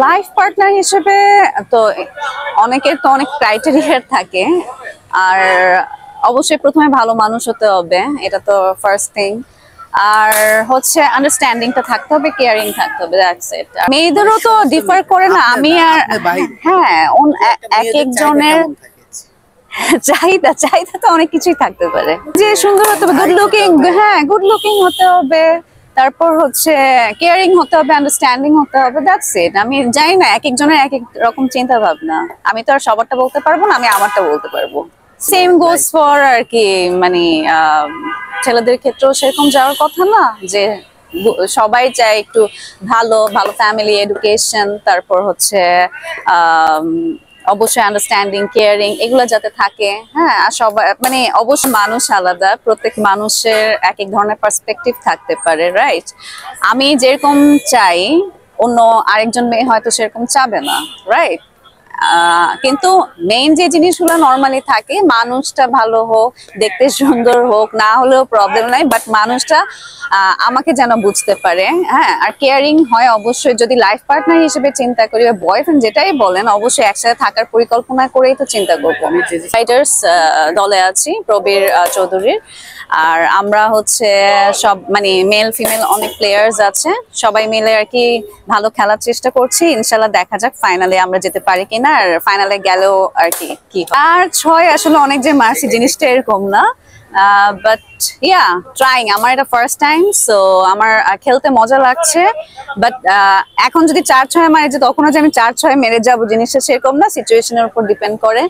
Life partner হিসেবে তো অনেকের তো অনেক ক্রাইটেরিয়া থাকে। আর অবশ্যই প্রথমে ভালো মানুষ হতে হবে, এটা তো ফার্স্ট থিং। আর হচ্ছে আন্ডারস্ট্যান্ডিংটা থাকতে হবে, কেয়ারিং থাকতে হবে, দ্যাটস ইট। মেয়েদেরও তো ডিফার করে না, আমি আর হ্যাঁ এক একজনের চাহিদা চাহিদা তো অনেক কিছুই থাকতে পারে। যে সুন্দর হতে হবে, গুড লুকিং, হ্যাঁ গুড লুকিং হতে হবে, তারপর হচ্ছে কেয়ারিং হতে হবে, আন্ডারস্ট্যান্ডিং হতে হবে, দ্যাটস ইট। আমি জানি না, এক একজনের এক এক রকম চিন্তা ভাবনা, আমি তো আর সবারটা বলতে পারবো না, আমি আমারটা বলতে পারবো। সেম গোজ ফর আর কি, মানে ছেলেদের ক্ষেত্রেও সেরকম যাওয়ার কথা না, যে সবাই চায় একটু ভালো ভালো ফ্যামিলি, এডুকেশন, তারপর হচ্ছে অবশ্যই আন্ডারস্ট্যান্ডিং, কেয়ারিং এগুলো যাতে থাকে। হ্যাঁ, আর সবাই মানে অবশ্য মানুষ আলাদা, প্রত্যেক মানুষের এক এক ধরনের পার্সপেক্টিভ থাকতে পারে, রাইট? আমি যেরকম চাই অন্য আরেকজন মেয়ে হয়তো সেরকম চাবে না, রাইট? কিন্তু মেইন যে জিনিসগুলো নর্মালি থাকে, মানুষটা ভালো হোক, দেখতে সুন্দর হোক, না হলেও প্রবলেম নাই, বাট মানুষটা আমাকে যেন বুঝতে পারে। হ্যাঁ, আর কেয়ারিং হয় অবশ্যই, যদি লাইফ পার্টনার হিসেবে চিন্তা করি বা বয়ফ্রেন্ড যেটাই বলেন, অবশ্যই একসাথে থাকার পরিকল্পনা করেই তো চিন্তা করবো। রাইডার্স দলে আছি প্রবীর চৌধুরীর, আর আমরা হচ্ছে সব মানে মেল ফিমেল অনেক প্লেয়ার্স আছে, সবাই মিলে আর কি ভালো খেলার চেষ্টা করছি। ইনশাল্লাহ দেখা যাক ফাইনালে আমরা যেতে পারি কিনা, আর ফাইনালে গেলেও আর কি আর 6 আসলে অনেক যে মারছি জিনিসটা এরকম না, বাট ইয়া ট্রাইং। আমার এটা ফার্স্ট টাইম, সো আমার খেলতে মজা লাগছে। বাট এখন যদি 4-6 মারি, যে তখনও যে আমি 4-6 মেরে যাবো জিনিসটা সেরকম না, সিচুয়েশনের উপর ডিপেন্ড করে।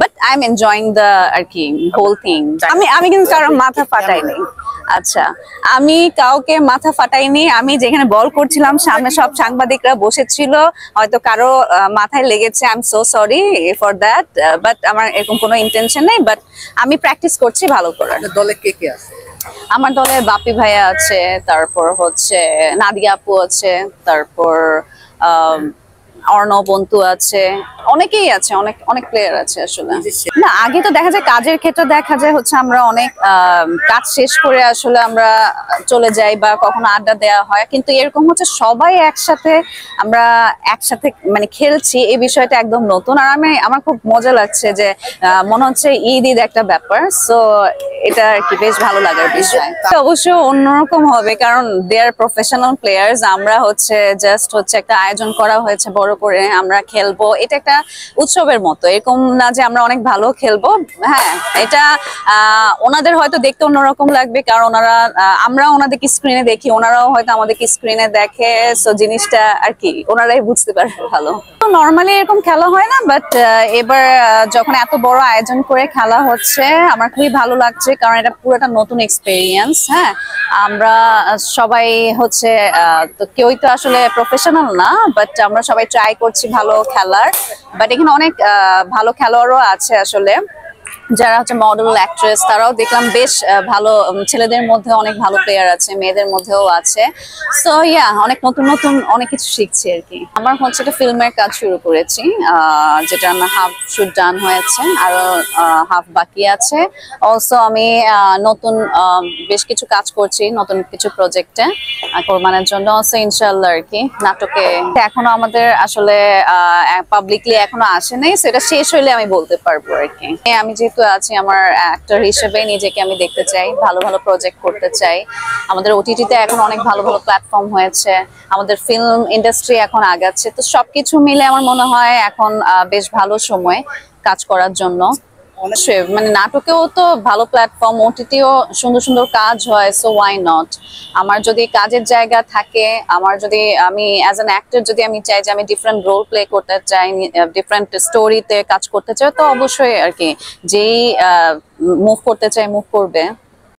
But I am enjoying the আর কি হোল থিং। আমি কিন্তু কারো মাথা ফাটাইনি। আচ্ছা, আমি কাউকে মাথা ফাটাইনি। আমি যেখানে বল করছিলাম সামনে সব সাংবাদিকরা বসেছিল, হয়তো কারো মাথায় লেগেছে, I am so sorry for that, but আমার এরকম কোনো ইন্টেনশন নেই। বাট আমি প্র্যাকটিস করছি ভালো করার। দলে কে কে আছে? আমার দলে বাপি ভাইয়া আছে, তারপর হচ্ছে নাদিয়া আপু আছে, তারপর অর্ণব বন্ধু আছে, অনেকেই আছে, অনেক অনেক প্লেয়ার আছে আসলে। না, আগে তো দেখা যায় কাজের ক্ষেত্রে দেখা যায় হচ্ছে আমরা অনেক কাজ শেষ করে আসলে আমরা চলে যাই বা কখনো আড্ডা দেওয়া হয়, কিন্তু এরকম হচ্ছে সবাই একসাথে আমরা একসাথে মানে খেলছি, এই বিষয়টা একদম নতুন। আর আমার খুব মজা লাগছে যে মনে হচ্ছে ঈদ ঈদ একটা ব্যাপার, সো এটা আর কি বেশ ভালো লাগার বিষয়। অবশ্যই অন্যরকম হবে, কারণ দে আর প্রফেশনাল প্লেয়ার্স, আমরা হচ্ছে জাস্ট হচ্ছে একটা আয়োজন করা হয়েছে বড় করে, আমরা খেলবো, এটা একটা উৎসবের মতো, এরকম না যে আমরা অনেক ভালো খেলবো। হ্যাঁ, এটা ওনাদের হয়তো দেখতে অন্যরকম লাগবে, কারণ ওনারা আমরা ওনাদেরকে স্ক্রিনে দেখি, ওনারাও হয়তো আমাদেরকে স্ক্রিনে দেখে, সো জিনিসটা আর কি ওনারাই বুঝতে পারবে ভালো। নর্মালি এরকম খেলা হয় না, বাট এবার যখন এত বড় আয়োজন করে খেলা হচ্ছে আমার খুবই ভালো লাগছে, কারণ এটা পুরোটা নতুন এক্সপেরিয়েন্স। হ্যাঁ, আমরা সবাই হচ্ছে তো কেউই তো আসলে প্রফেশনাল না, বাট আমরা সবাই ট্রাই করছি ভালো খেলার। বাট এখানে অনেক ভালো খেলোয়াড়ও আছে আসলে, যারা হচ্ছে মডেল, অ্যাক্ট্রেস, তারাও দেখলাম বেশ ভালো। ছেলেদের মধ্যে অনেক ভালো প্লেয়ার আছে, মেয়েদের মধ্যেও আছে। সো ইয়া, অনেক নতুন নতুন অনেক কিছু শিখছি আর কি। আমার হচ্ছে একটা ফিল্মের কাজ শুরু করেছি, যেটা আমার হাফ শুট ডান হয়েছে, আরো হাফ বাকি আছে। অলসো আমি নতুন বেশ কিছু কাজ করছি, নতুন কিছু প্রজেক্টে কোরবানের জন্য। অলসো ইনশাল্লাহ আর কি নাটকে এখনো আমাদের আসলে পাবলিকলি এখনো আসে নাই, সেটা শেষ হইলে আমি বলতে পারবো আর কি। আমি যেহেতু আছি, আমার অ্যাক্টর হিসেবে নিজেকে আমি দেখতে চাই, ভালো ভালো প্রজেক্ট করতে চাই। আমাদের ওটিটিতে এখন অনেক ভালো ভালো প্ল্যাটফর্ম হয়েছে, আমাদের ফিল্ম ইন্ডাস্ট্রি এখন আগাচ্ছে, তো সবকিছু মিলে আমার মনে হয় এখন বেশ ভালো সময় কাজ করার জন্য। মানে নাটকেও তো ভালো প্ল্যাটফর্ম, ওটিটিও সুন্দর সুন্দর কাজ হয়, সো ওয়াই নট। আমার যদি কাজের জায়গা থাকে, আমার যদি আমি অ্যাজ অ্যান অ্যাক্টর যদি আমি চাই যে আমি ডিফারেন্ট রোল প্লে করতে চাই, ডিফারেন্ট স্টোরিতে কাজ করতে চাই, তো অবশ্যই আর কি যেই মুভ করতে চাই মুভ করবে।